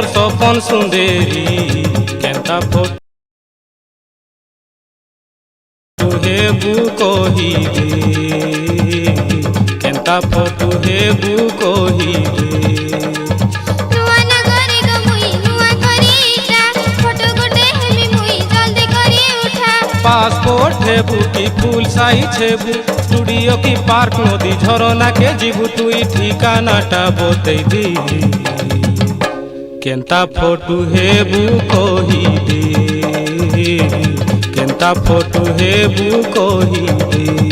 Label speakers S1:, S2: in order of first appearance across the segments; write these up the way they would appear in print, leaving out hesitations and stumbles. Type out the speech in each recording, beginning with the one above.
S1: मोर सपन सुंदेरी Kenta photo हेबू कहिबे Kenta photo हेबू कहिबे passport हेबू की फुल साइज हेबू स्टूडियो की पार्क नदी झरना के जीबू तुई ठिकानाटा बतई दी केंता फोटो हेबू कहिबे केंता फोटो हेबू कहिबे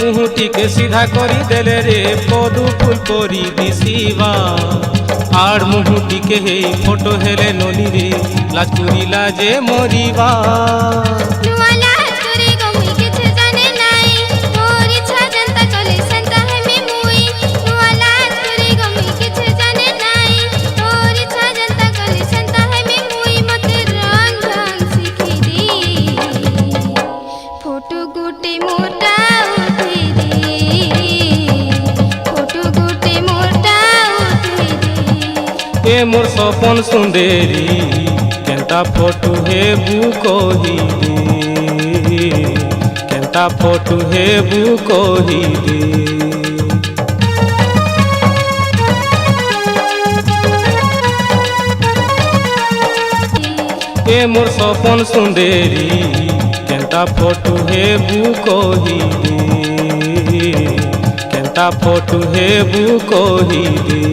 S1: मुहुटी के सीधा करी देले रे पदू फूल परी दिसीवा आड़ मुहुटी के हे फोटो हेले नली रे लाचुरी लाजे मरीवा ए मोर सपन सुंदेरी केंता फोटो हेबू कहिबे केंता फोटो हेबू कहिबे ए मोर सपन सुंदेरी केंता फोटो हेबू कहिबे केंता फोटो हेबू कहिबे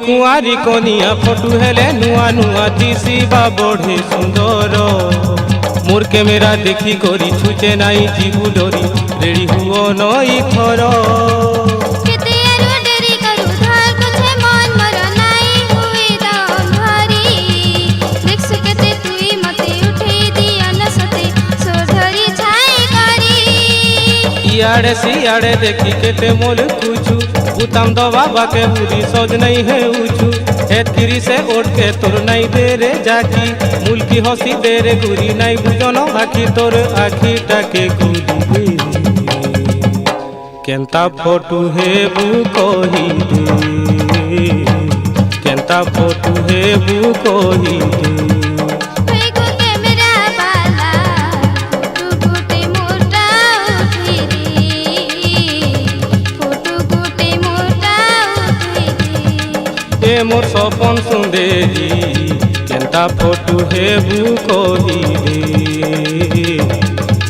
S1: कुआरी कोनिया फोटो हेले नुआ नुआ दिसीबा बढ़े सुंदर मोर कैमेरा देखी करी छुचे नाई जीवू डरी रेडी हुओ नई थर इयाड़े सियाड़े देखी केते मोल कुछू बुताम दबाबा के बुरी सोच नहीं है ऊँचू हेतरी से ओढ़ के तोर नहीं दे रे जाकी मुल्की हसी दे रे गुरी नहीं बुझन आखी तोर आखी टाके गुरी केंता फोटो हेबू कहिबे केंता फोटो हेबू कहिबे मोर सपन सुंदेरी केंता फोटो हेबू कहिबे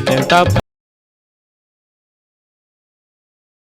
S1: केंता